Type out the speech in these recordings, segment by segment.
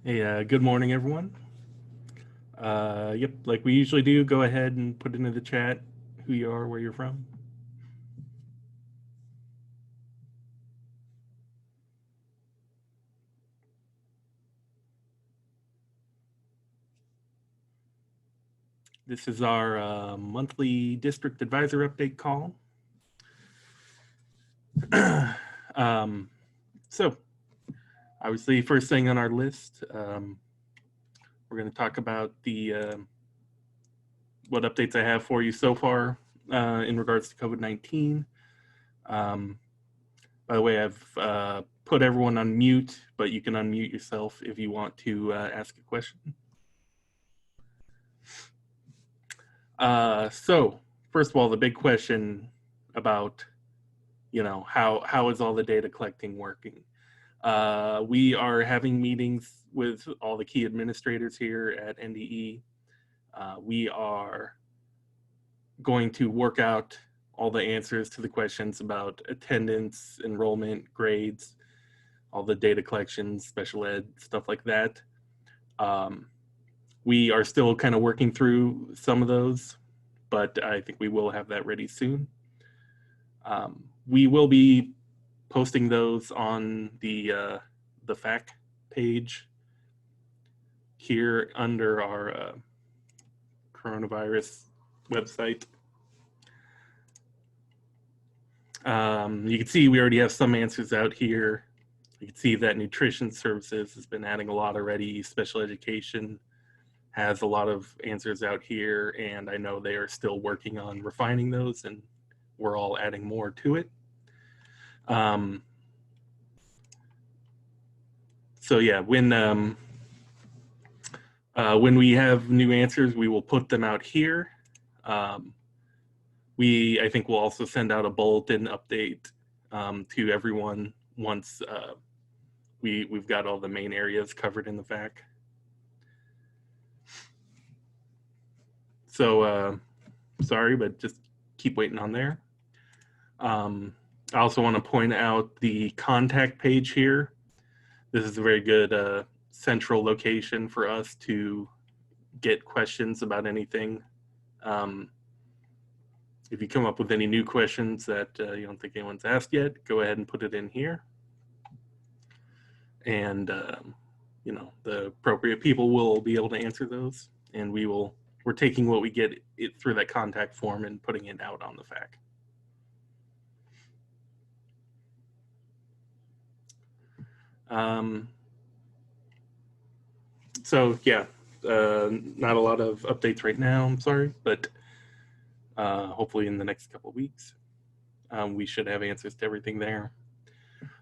Hey, good morning, everyone. Yep, like we usually do, go ahead and put into the chat who you are, where you're from. This is our monthly district advisor update call. um, so, obviously, first thing on our list, we're going to talk about the what updates I have for you so far in regards to COVID-19. Um, by the way, I've put everyone on mute, but you can unmute yourself if you want to ask a question. So first of all, the big question about, how is all the data collecting working? We are having meetings with all the key administrators here at NDE. We are going to work out all the answers to the questions about attendance, enrollment, grades, all the data collections, special ed, stuff like that. We are still kind of working through some of those, but I think we will have that ready soon. We will be posting those on the FAQ page here under our coronavirus website. You can see we already have some answers out here. You can see that nutrition services has been adding a lot already. Special education has a lot of answers out here, and I know they are still working on refining those, and we're all adding more to it. So yeah, when we have new answers, we will put them out here. I think we'll also send out a bulletin update to everyone once we've got all the main areas covered in the FAQ. So sorry, but just keep waiting on there. I also want to point out the contact page here. This is a very good central location for us to get questions about anything. If you come up with any new questions that you don't think anyone's asked yet, go ahead and put it in here. And, the appropriate people will be able to answer those. And we're taking what we get it through that contact form and putting it out on the FAQ. So yeah, not a lot of updates right now, I'm sorry, but hopefully in the next couple of weeks, we should have answers to everything there.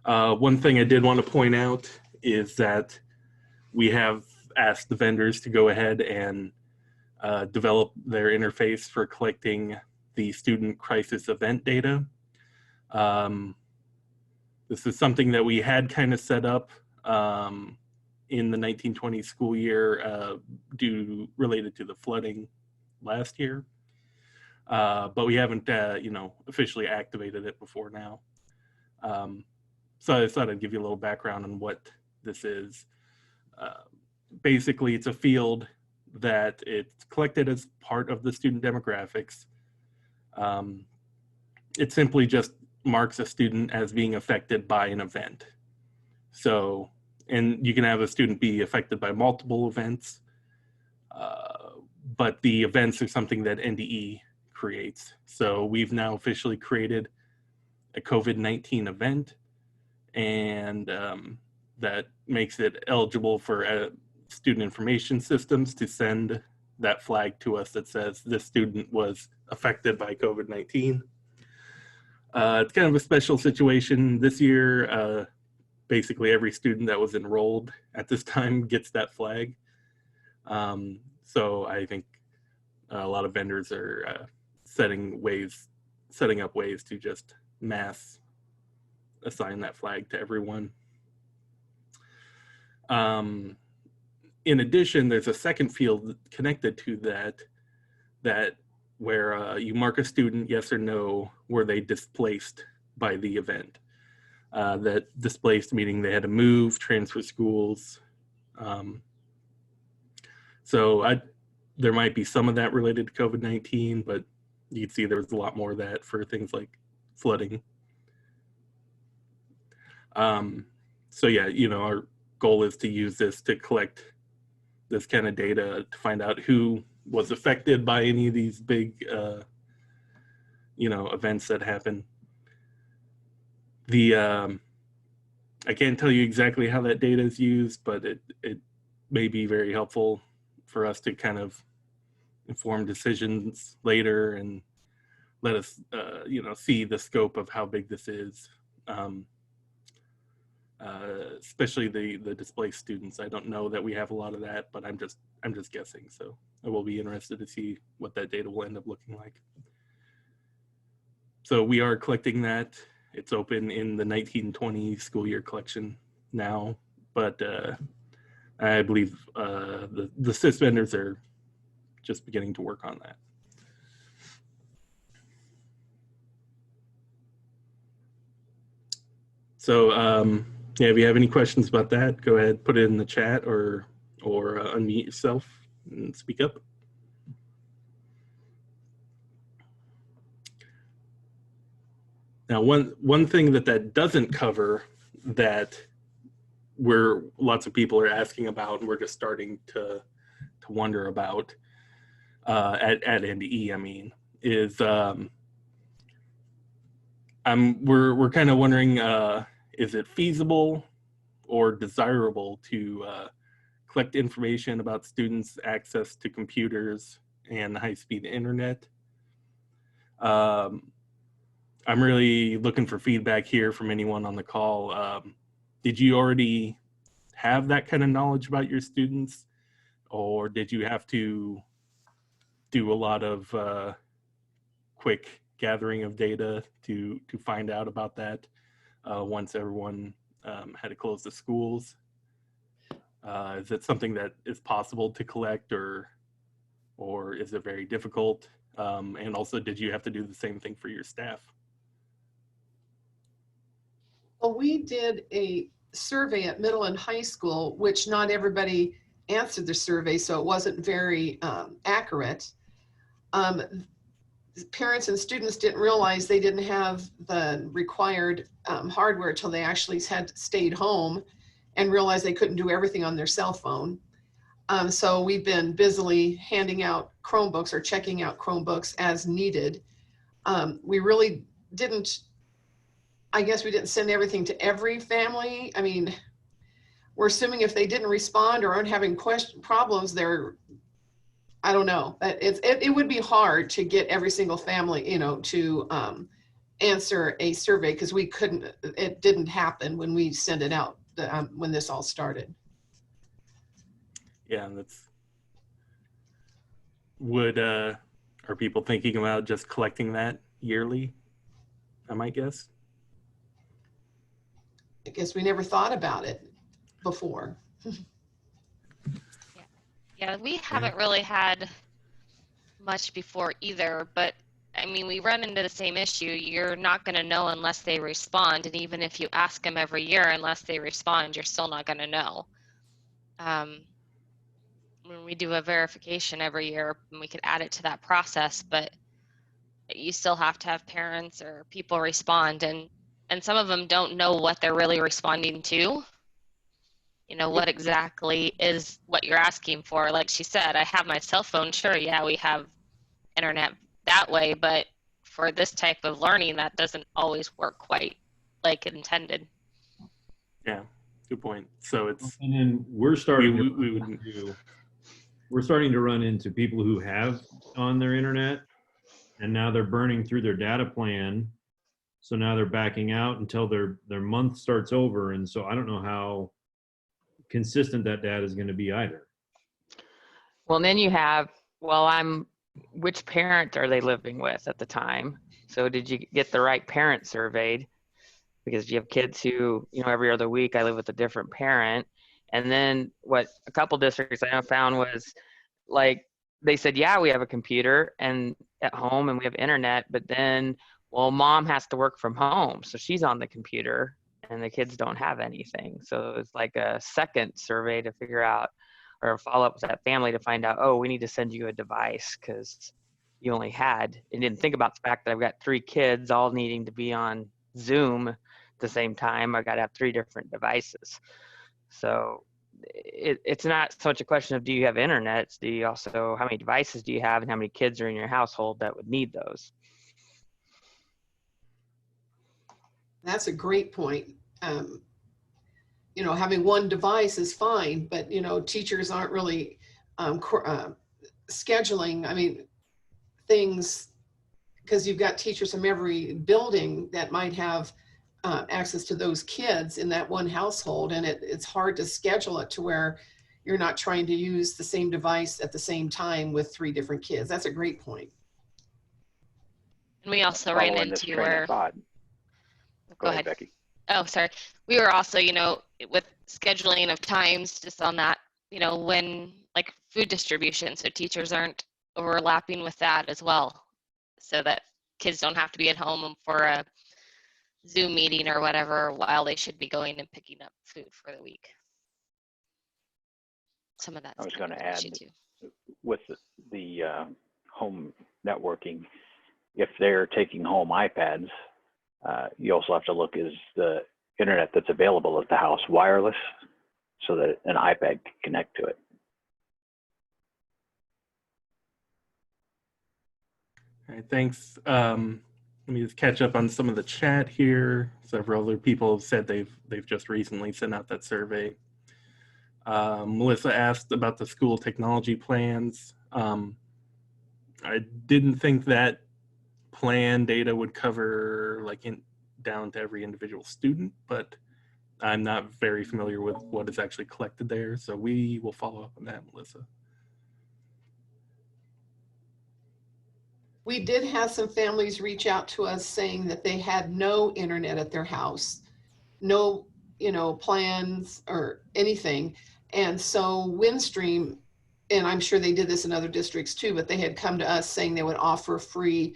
One thing I did want to point out is that we have asked the vendors to go ahead and develop their interface for collecting the student crisis event data. This is something that we had kind of set up in the 1920 school year related to the flooding last year. But we haven't, officially activated it before now. So I thought I'd give you a little background on what this is. Basically, it's a field that it's collected as part of the student demographics. It simply just marks a student as being affected by an event. So, and you can have a student be affected by multiple events, but the events are something that NDE creates. So we've now officially created a COVID-19 event, and that makes it eligible for student information systems to send that flag to us that says this student was affected by COVID-19. It's kind of a special situation this year. Basically, every student that was enrolled at this time gets that flag. So I think a lot of vendors are setting up ways to just mass assign that flag to everyone. In addition, there's a second field connected to that where you mark a student yes or no, were they displaced by the event. That displaced meaning they had to move, transfer schools, Um, there might be some of that related to COVID-19, but you'd see there was a lot more of that for things like flooding. So yeah, our goal is to use this to collect this kind of data to find out who was affected by any of these big, events that happen. I can't tell you exactly how that data is used, but it may be very helpful for us to kind of inform decisions later and let us, see the scope of how big this is. Especially the displaced students. I don't know that we have a lot of that, but I'm just guessing. So I will be interested to see what that data will end up looking like. So we are collecting that. It's open in the 1920 school year collection now, but I believe the SIS vendors are just beginning to work on that. So yeah, if you have any questions about that, go ahead, put it in the chat or unmute yourself and speak up. Now, one thing that doesn't cover that lots of people are asking about, and we're just starting to wonder about at NDE, I mean, is we're kind of wondering, is it feasible or desirable to collect information about students' access to computers and high-speed internet? I'm really looking for feedback here from anyone on the call. Did you already have that kind of knowledge about your students, or did you have to do a lot of quick gathering of data to find out about that once everyone had to close the schools? Is it something that is possible to collect, or is it very difficult? And also, did you have to do the same thing for your staff? Well, we did a survey at middle and high school, which not everybody answered the survey, so it wasn't very accurate. Parents and students didn't realize they didn't have the required hardware until they actually had stayed home and realized they couldn't do everything on their cell phone. So we've been busily handing out Chromebooks or checking out Chromebooks as needed. We really didn't, I guess we didn't send everything to every family. I mean, we're assuming if they didn't respond or aren't having problems, I don't know. It would be hard to get every single family, to answer a survey, because it didn't happen when we sent it out, when this all started. Yeah, are people thinking about just collecting that yearly, I might guess? I guess we never thought about it before. Yeah, we haven't really had much before either, but I mean, we run into the same issue. You're not going to know unless they respond, and even if you ask them every year, unless they respond, you're still not going to know. When we do a verification every year, we could add it to that process, but you still have to have parents or people respond, and some of them don't know what they're really responding to. What exactly is what you're asking for. Like she said, I have my cell phone. Sure, yeah, we have internet that way, but for this type of learning, that doesn't always work quite like intended. Yeah, good point. So and then we're starting we're starting to run into people who have on their internet, and now they're burning through their data plan. So now they're backing out until their month starts over, and so I don't know how consistent that data is going to be either. Well, then you have, which parent are they living with at the time? So did you get the right parent surveyed? Because you have kids who, every other week I live with a different parent. And then what a couple districts I found was, like, they said, yeah, we have a computer and at home and we have internet, but then, well, mom has to work from home, so she's on the computer. and the kids don't have anything. So it's like a second survey to figure out, or a follow-up with that family to find out, oh, we need to send you a device because you only had, and didn't think about the fact that I've got 3 kids all needing to be on Zoom at the same time. I got to have 3 different devices. So it's not so much a question of do you have internet, it's do you also, how many devices do you have and how many kids are in your household that would need those. That's a great point. You know, having one device is fine, but, you know, teachers aren't really scheduling, I mean, things, because you've got teachers from every building that might have access to those kids in that one household. And it's hard to schedule it to where you're not trying to use the same device at the same time with 3 different kids. That's a great point. And we also ran into where, Go ahead, Becky. Oh, sorry. We were also, you know, with scheduling of times just on that, you know, when like food distribution, so teachers aren't overlapping with that as well, so that kids don't have to be at home for a Zoom meeting or whatever while they should be going and picking up food for the week. Some of that. I was going to add, with the home networking, if they're taking home iPads, you also have to look, is the internet that's available at the house wireless so that an iPad can connect to it. All right, thanks. Let me just catch up on some of the chat here. Several other people have said they've just recently sent out that survey. Melissa asked about the school technology plans. I didn't think that plan data would cover like down to every individual student, but I'm not very familiar with what is actually collected there. So we will follow up on that, Melissa. We did have some families reach out to us saying that they had no internet at their house, no, you know, plans or anything. And so Windstream, and I'm sure they did this in other districts too, but they had come to us saying they would offer free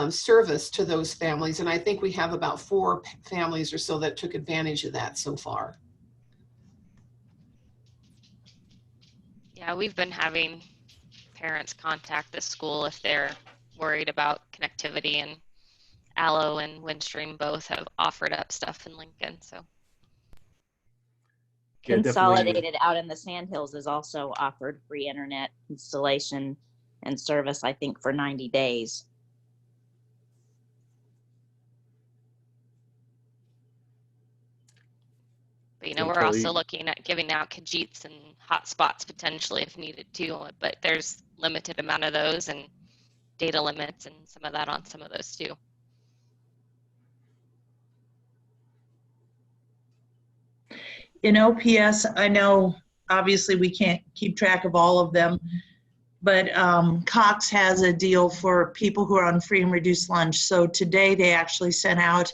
service to those families. And I think we have about 4 families or so that took advantage of that so far. Yeah, we've been having parents contact the school if they're worried about connectivity, and Allo and Windstream both have offered up stuff in Lincoln. So Yeah, Consolidated out in the Sandhills has also offered free internet installation and service, I think, for 90 days. but, you know, we're also looking at giving out Khajiits and hotspots potentially if needed too, but there's limited amount of those and data limits and some of that on some of those too. In OPS, I know obviously we can't keep track of all of them, but Cox has a deal for people who are on free and reduced lunch. So today they actually sent out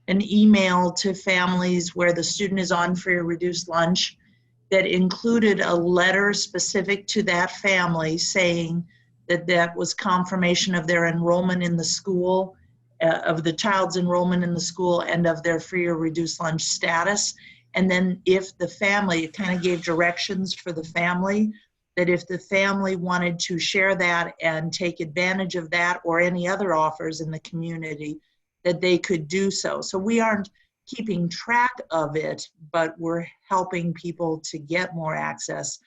an email to families where the student is on free or reduced lunch that included a letter specific to that family saying that that was confirmation of their enrollment in the school, of the child's enrollment in the school, and of their free or reduced lunch status. And then if the family, it kind of gave directions for the family, that if the family wanted to share that and take advantage of that or any other offers in the community, that they could do so. So we aren't keeping track of it, but we're helping people to get more access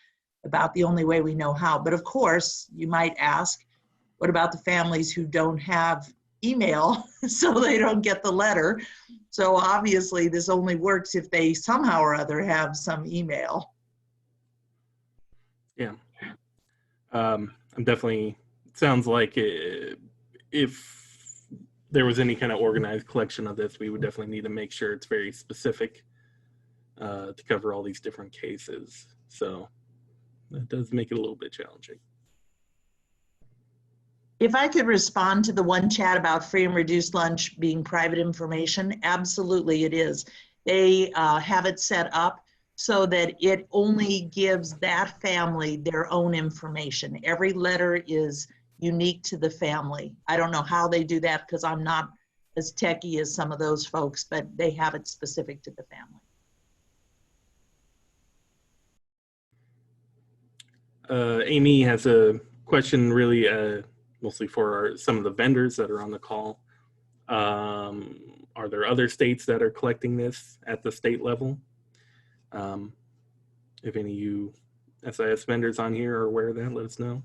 about the only way we know how. But of course, you might ask, what about the families who don't have email so they don't get the letter? So obviously this only works if they somehow or other have some email. Yeah. I'm definitely, sounds like if there was any kind of organized collection of this, we would definitely need to make sure it's very specific to cover all these different cases. So that does make it a little bit challenging. If I could respond to the one chat about free and reduced lunch being private information, absolutely it is. They have it set up so that it only gives that family their own information. Every letter is unique to the family. I don't know how they do that because I'm not as techy as some of those folks, but they have it specific to the family. Amy has a question, really mostly for some of the vendors that are on the call. Are there other states that are collecting this at the state level? If any of you SIS vendors on here are aware of that, let us know.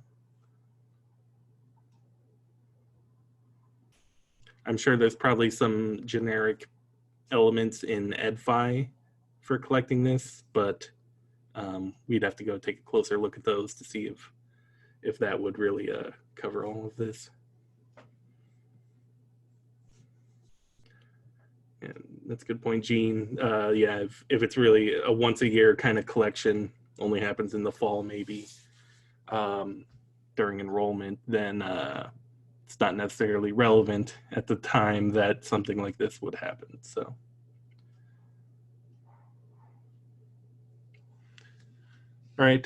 I'm sure there's probably some generic elements in EdFi for collecting this, but we'd have to go take a closer look at those to see if that would really cover all of this. Yeah, that's a good point, Gene. Yeah, if it's really a once a year kind of collection, only happens in the fall maybe during enrollment, then it's not necessarily relevant at the time that something like this would happen. So. All right.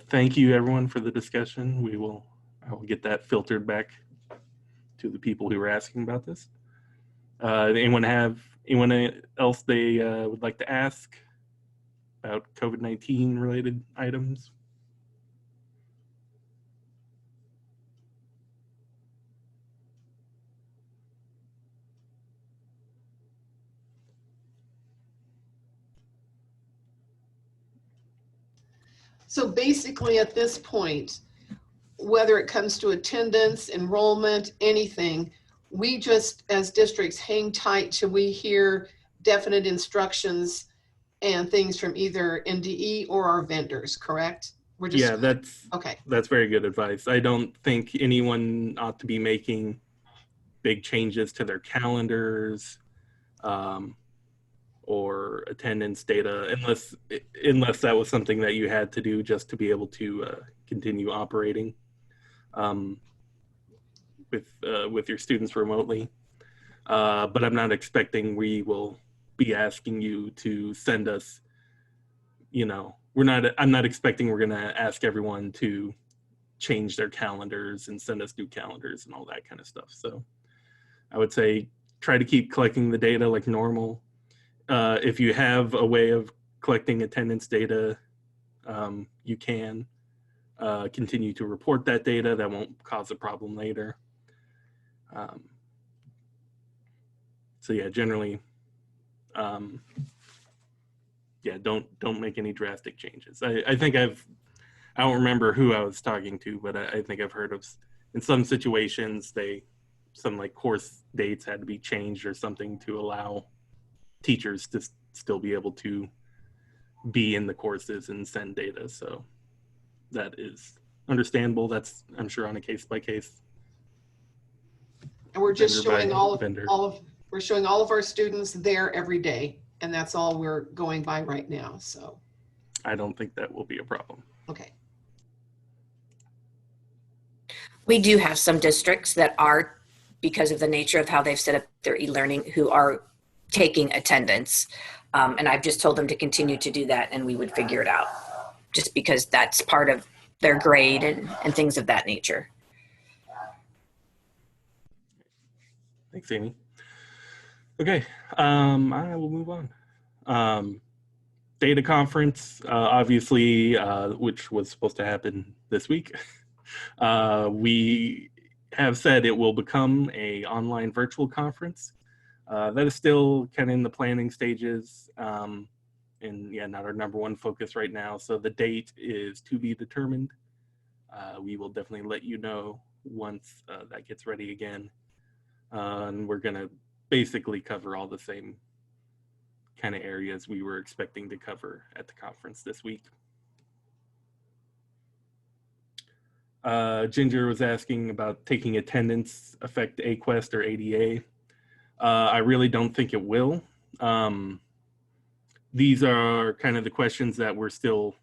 Thank you, everyone, for the discussion. I will get that filtered back to the people who were asking about this. Anyone else they would like to ask about COVID-19 related items? So basically at this point, whether it comes to attendance, enrollment, anything, we just as districts hang tight till we hear definite instructions and things from either NDE or our vendors, correct? We're just, Yeah, okay. That's very good advice. I don't think anyone ought to be making big changes to their calendars or attendance data unless that was something that you had to do just to be able to continue operating with your students remotely. But I'm not expecting we will be asking you to send us, I'm not expecting we're gonna ask everyone to change their calendars and send us new calendars and all that kind of stuff. So I would say try to keep collecting the data like normal. If you have a way of collecting attendance data, you can continue to report that data. That won't cause a problem later. So yeah, generally, yeah, don't make any drastic changes. I think I don't remember who I was talking to, but I think I've heard of in some situations some like course dates had to be changed or something to allow teachers to still be able to be in the courses and send data. So that is understandable. That's, I'm sure, on a case by case. And we're just showing vendor. we're showing all of our students there every day, and that's all we're going by right now. So I don't think that will be a problem. okay. We do have some districts that are, because of the nature of how they've set up their e-learning, who are taking attendance. And I've just told them to continue to do that, and we would figure it out, just because that's part of their grade and things of that nature. Thanks, Amy. Okay, I will move on. Data conference, obviously, which was supposed to happen this week. We have said it will become an online virtual conference. That is still kind of in the planning stages, and yeah, not our number one focus right now. So the date is to be determined. We will definitely let you know once that gets ready again. And we're gonna basically cover all the same kind of areas we were expecting to cover at the conference this week. Ginger was asking about taking attendance affect AQuest or ADA. I really don't think it will. These are kind of the questions that we're still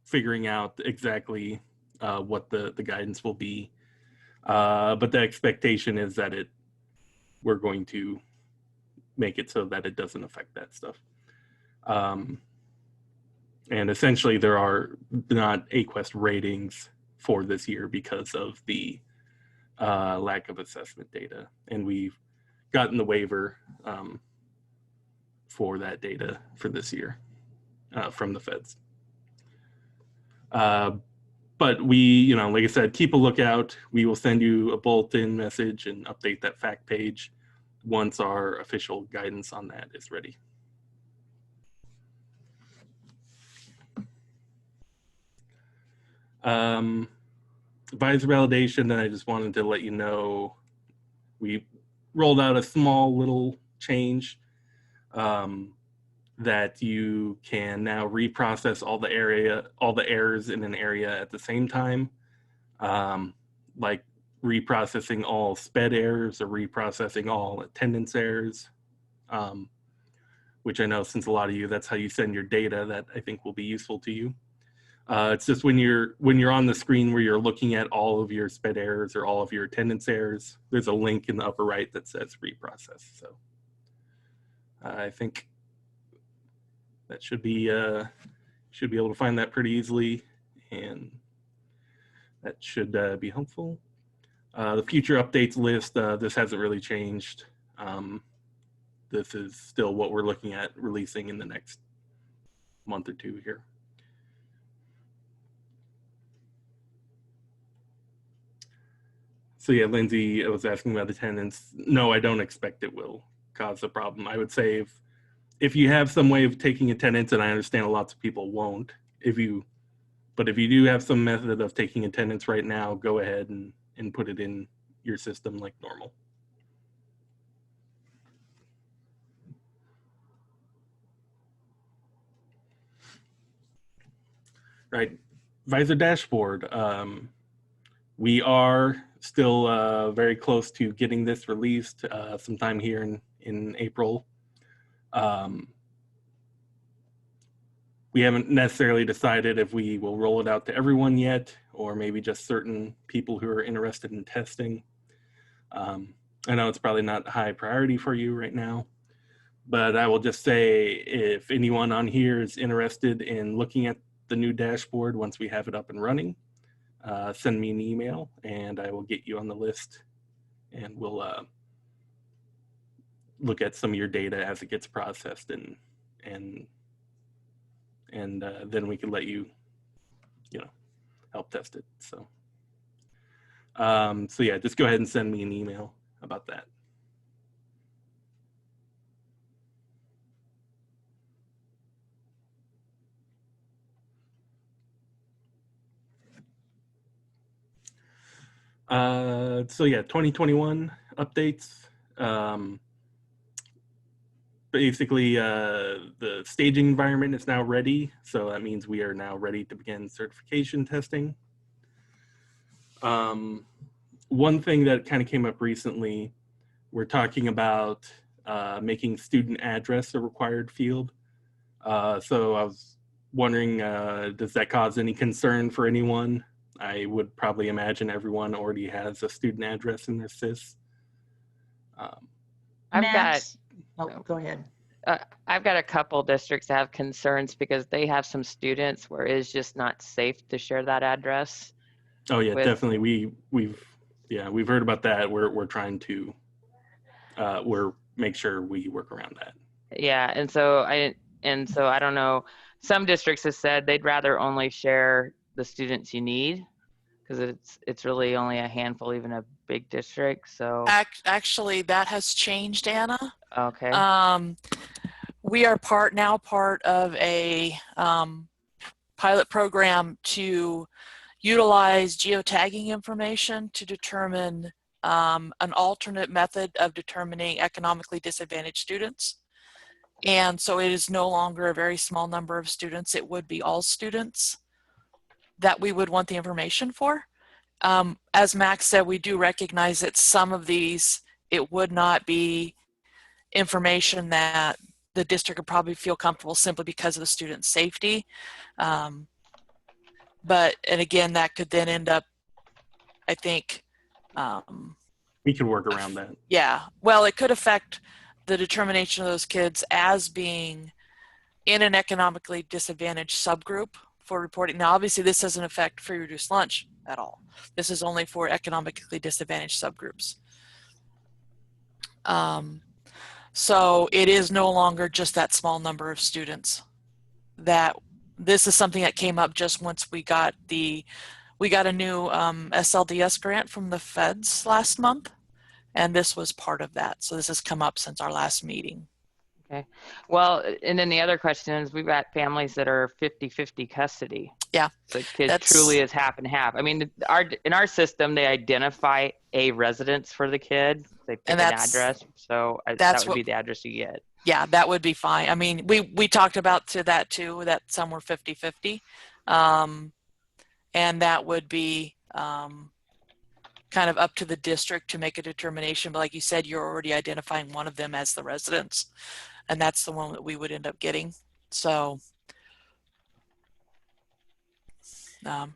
figuring out exactly what the guidance will be. But the expectation is that we're going to make it so that it doesn't affect that stuff. And essentially there are not AQuest ratings for this year because of the lack of assessment data. And we've gotten the waiver for that data for this year from the feds. But we, like I said, keep a lookout. We will send you a bulletin message and update that fact page once our official guidance on that is ready. Advisor validation, and I just wanted to let you know we rolled out a small little change that you can now reprocess all the errors in an area at the same time, like reprocessing all SPED errors or reprocessing all attendance errors, which I know since a lot of you, that's how you send your data, that I think will be useful to you. It's just when you're on the screen where you're looking at all of your SPED errors or all of your attendance errors, there's a link in the upper right that says reprocess. So I think that should be able to find that pretty easily, and that should be helpful. The future updates list, this hasn't really changed. This is still what we're looking at releasing in the next month or two here. So yeah, Lindsay was asking about attendance. No, I don't expect it will cause a problem. I would say if you have some way of taking attendance, and I understand lots of people won't, but if you do have some method of taking attendance right now, go ahead and put it in your system like normal. Right, Advisor dashboard. We are still very close to getting this released sometime here in April. We haven't necessarily decided if we will roll it out to everyone yet, or maybe just certain people who are interested in testing. I know it's probably not high priority for you right now, but I will just say if anyone on here is interested in looking at the new dashboard once we have it up and running, send me an email and I will get you on the list, and we'll look at some of your data as it gets processed, and then we can let you, help test it. So, so yeah, just go ahead and send me an email about that. So yeah, 2021 updates. Basically, the staging environment is now ready. So that means we are now ready to begin certification testing. One thing that kind of came up recently, we're talking about making student address a required field. So I was wondering, does that cause any concern for anyone? I would probably imagine everyone already has a student address in their SIS. Go ahead. I've got a couple districts that have concerns because they have some students where it's just not safe to share that address. Oh yeah, definitely. We've heard about that. We're trying to make sure we work around that. Yeah, and so I don't know. Some districts have said they'd rather only share the students you need, because it's really only a handful, even a big district. So actually, that has changed, Anna. Okay. We are part of a pilot program to utilize geotagging information to determine an alternate method of determining economically disadvantaged students. And so it is no longer a very small number of students. It would be all students that we would want the information for. As Max said, we do recognize that some of these, it would not be information that the district would probably feel comfortable simply because of the student safety. And again, that could then end up, I think. We could work around that. Yeah, well, it could affect the determination of those kids as being in an economically disadvantaged subgroup for reporting. Now, obviously, this doesn't affect free reduced lunch at all. This is only for economically disadvantaged subgroups. So it is no longer just that small number of students. That this is something that came up just once we got a new SLDS grant from the feds last month, and this was part of that. So this has come up since our last meeting. Okay. Well, and then the other question is, we've got families that are 50-50 custody. Yeah. The kid truly is half and half. I mean, in our system, they identify a residence for the kid. They pick an address. So that would be the address you get. Yeah, that would be fine. I mean, we talked about that too, that some were 50-50. And that would be kind of up to the district to make a determination. But like you said, you're already identifying one of them as the residence. And that's the one that we would end up getting. So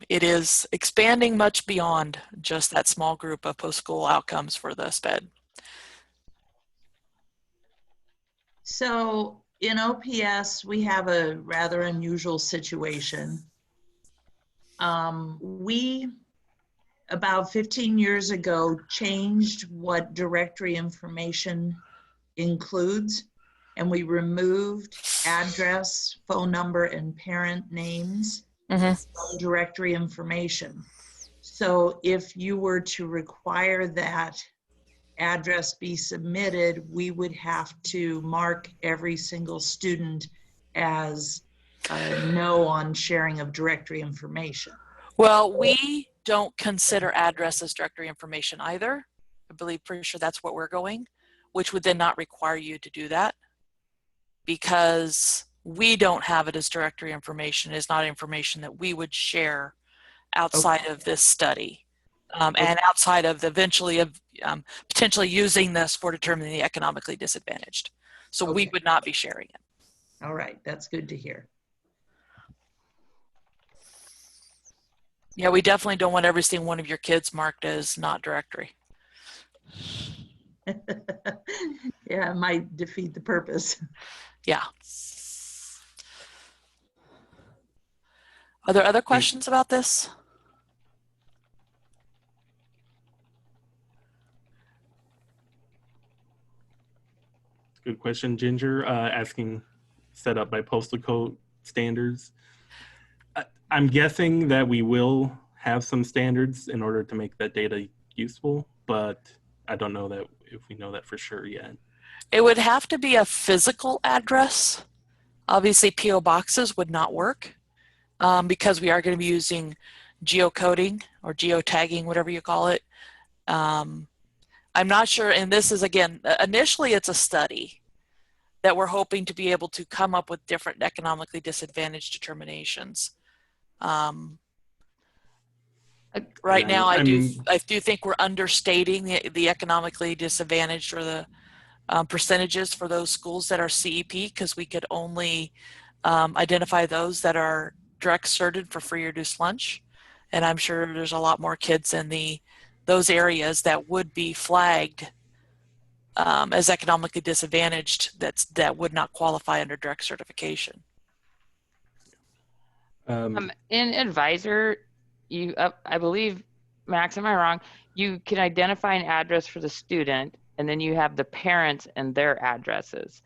it is expanding much beyond just that small group of post-school outcomes for the SPED. So in OPS, we have a rather unusual situation. We, about 15 years ago, changed what directory information includes, and we removed address, phone number, and parent names from directory information. So if you were to require that address be submitted, we would have to mark every single student as no on sharing of directory information. Well, we don't consider address as directory information either. Pretty sure that's what we're going, which would then not require you to do that, because we don't have it as directory information. It's not information that we would share outside of this study. And outside of eventually potentially using this for determining the economically disadvantaged. So we would not be sharing it. All right, that's good to hear. Yeah, we definitely don't want every single one of your kids marked as not directory. Yeah, it might defeat the purpose. Yeah. Are there other questions about this? Good question, Ginger. Asking, set up by postal code standards. I'm guessing that we will have some standards in order to make that data useful, but I don't know that if we know that for sure yet. It would have to be a physical address. Obviously, PO boxes would not work because we are going to be using geocoding or geotagging, whatever you call it. I'm not sure, and this is, again, initially it's a study that we're hoping to be able to come up with different economically disadvantaged determinations. Right now, I do think we're understating the economically disadvantaged, or the percentages for those schools that are CEP, because we could only identify those that are direct certed for free or reduced lunch. And I'm sure there's a lot more kids in those areas that would be flagged as economically disadvantaged that would not qualify under direct certification. In Advisor, I believe, Max, am I wrong? You can identify an address for the student, and then you have the parents and their addresses.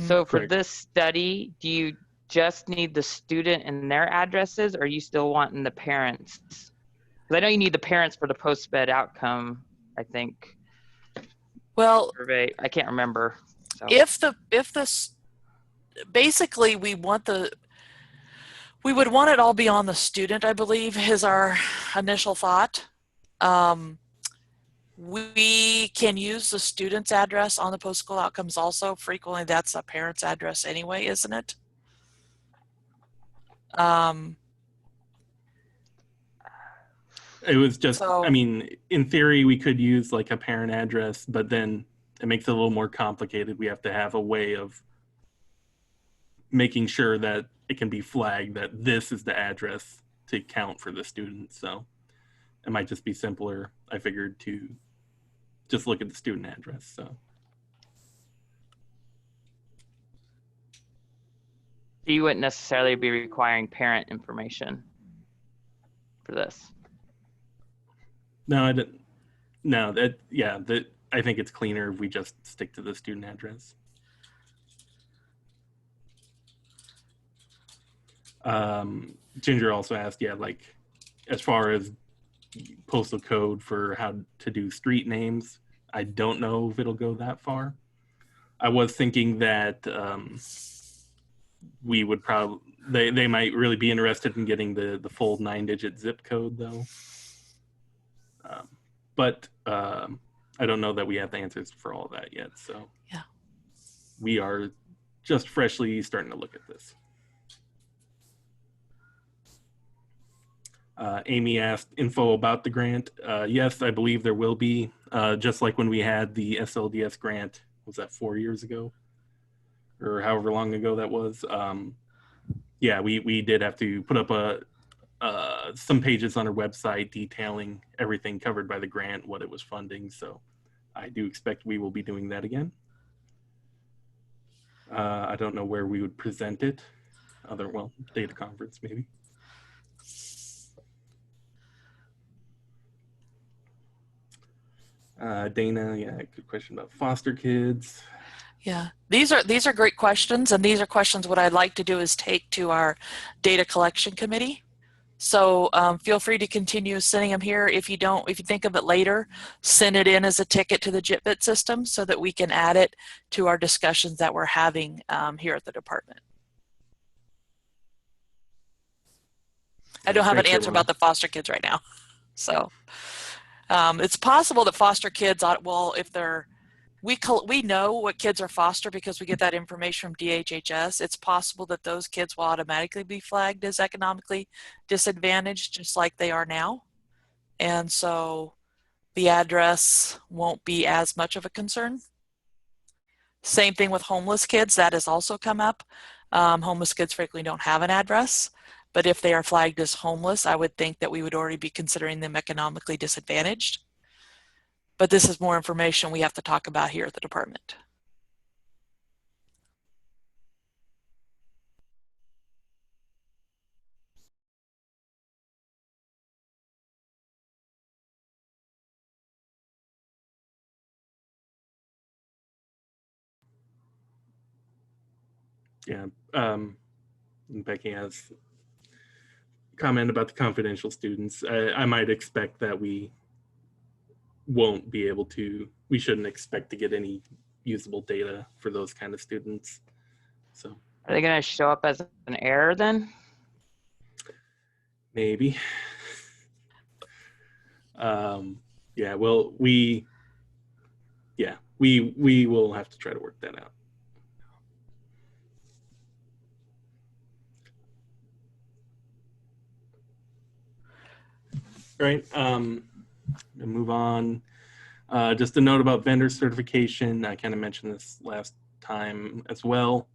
So for this study, do you just need the student and their addresses, or are you still wanting the parents? Because I know you need the parents for the post-SPED outcome, I think. Well, survey. I can't remember. So. Basically we would want it all be on the student, I believe, is our initial thought. We can use the student's address on the post-school outcomes also. Frequently that's a parent's address anyway, isn't it? It was just, I mean, in theory, we could use like a parent address, but then it makes it a little more complicated. We have to have a way of making sure that it can be flagged that this is the address to count for the student. So it might just be simpler, I figured, to just look at the student address. So You wouldn't necessarily be requiring parent information for this. No, I didn't. No, I think it's cleaner if we just stick to the student address. Ginger also asked, like as far as postal code for how to do street names, I don't know if it'll go that far. I was thinking that we would probably, they might really be interested in getting the full 9-digit zip code though. But I don't know that we have the answers for all that yet. So yeah, we are just freshly starting to look at this. Amy asked info about the grant. Yes, I believe there will be, just like when we had the SLDS grant, was that 4 years ago? Or however long ago that was. Yeah, we did have to put up some pages on our website detailing everything covered by the grant, what it was funding. So I do expect we will be doing that again. I don't know where we would present it. Well, data conference maybe. Dana, yeah, good question about foster kids. Yeah, these are great questions, and these are questions what I'd like to do is take to our data collection committee. So feel free to continue sending them here. If you think of it later, send it in as a ticket to the JITBIT system so that we can add it to our discussions that we're having here at the department. I don't have an answer about the foster kids right now. So it's possible that foster kids, well, if they're, we know what kids are foster because we get that information from DHHS. It's possible that those kids will automatically be flagged as economically disadvantaged, just like they are now. And so the address won't be as much of a concern. Same thing with homeless kids. That has also come up. Homeless kids frequently don't have an address, but if they are flagged as homeless, I would think that we would already be considering them economically disadvantaged. But this is more information we have to talk about here at the department. Yeah, Becky has a comment about the confidential students. I might expect that we won't be able to, we shouldn't expect to get any usable data for those kind of students. So are they going to show up as an error then? Maybe. Yeah, well, we will have to try to work that out. All right, move on. Just a note about vendor certification. I kind of mentioned this last time as well.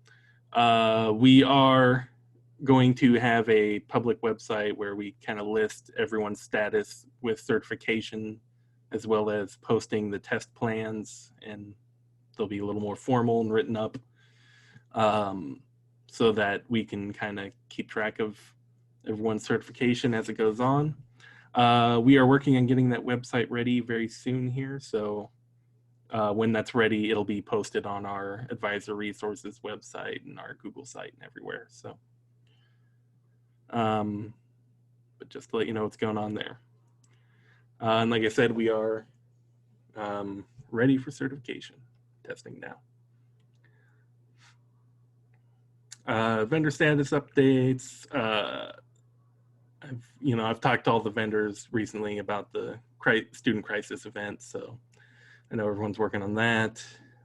We are going to have a public website where we kind of list everyone's status with certification, as well as posting the test plans, and they'll be a little more formal and written up, so that we can kind of keep track of everyone's certification as it goes on. We are working on getting that website ready very soon here. So when that's ready, it'll be posted on our Advisor Resources website and our Google site and everywhere. So, but just to let you know what's going on there. And like I said, we are ready for certification testing now. Vendor status updates. I've talked to all the vendors recently about the student crisis event, so I know everyone's working on that.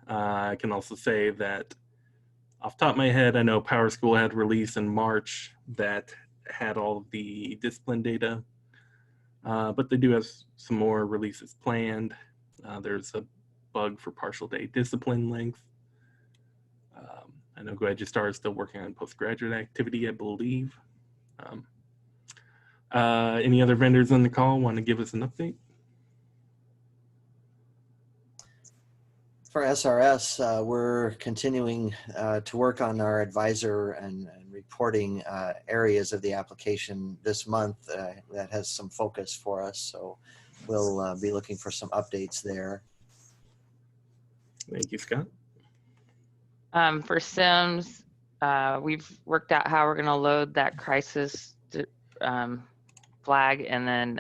I can also say that off the top of my head, I know PowerSchool had a release in March that had all of the discipline data, but they do have some more releases planned. There's a bug for partial day discipline length. I know GraduStar is still working on postgraduate activity, I believe. Any other vendors on the call want to give us an update? For SRS, we're continuing to work on our advisor and reporting areas of the application this month that has some focus for us. So we'll be looking for some updates there. Thank you, Scott. For Sims, we've worked out how we're going to load that crisis flag, and then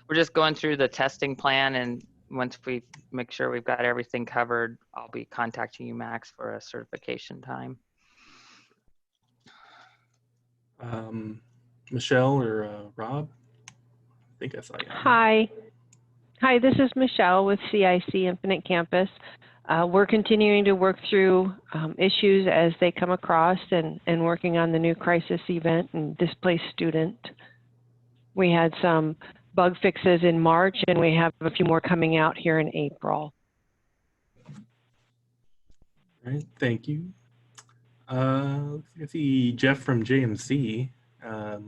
we're just going through the testing plan, and once we make sure we've got everything covered, I'll be contacting you, Max, for a certification time. Michelle or Rob? I think I saw you. Hi, this is Michelle with CIC Infinite Campus. We're continuing to work through issues as they come across and working on the new crisis event and displaced student. We had some bug fixes in March, and we have a few more coming out here in April. All right, thank you. Let's see, Jeff from JMC. You have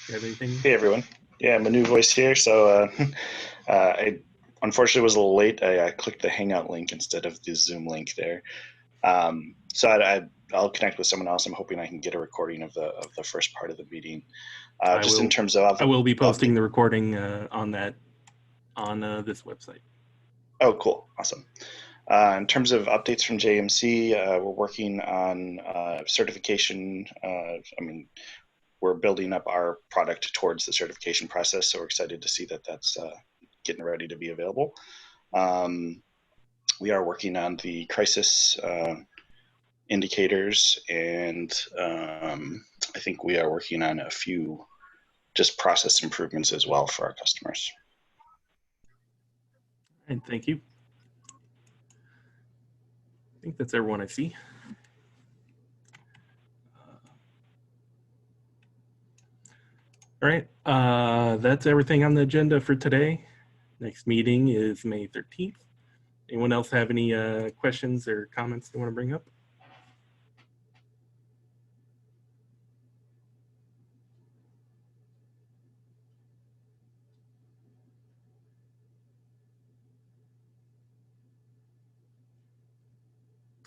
anything? Hey everyone. Yeah, I'm a new voice here, so I unfortunately was a little late. I clicked the Hangout link instead of the Zoom link there. So I'll connect with someone else. I'm hoping I can get a recording of the first part of the meeting. In terms of, I will be posting the recording on this website. Oh, cool, awesome. In terms of updates from JMC, we're working on certification. We're building up our product towards the certification process, so we're excited to see that that's getting ready to be available. We are working on the crisis indicators, and I think we are working on a few just process improvements as well for our customers. And thank you. I think that's everyone I see. All right, that's everything on the agenda for today. Next meeting is May 13th. Anyone else have any questions or comments they want to bring up?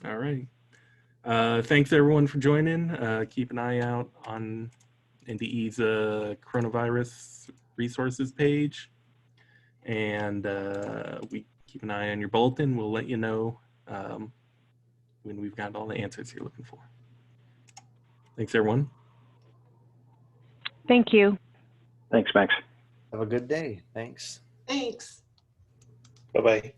All right. Thanks everyone for joining. Keep an eye out on NDE's coronavirus resources page, and we keep an eye on your bulletin. We'll let you know when we've got all the answers you're looking for. Thanks everyone. Thank you. Thanks, Max. Have a good day. Thanks. Thanks. Bye-bye.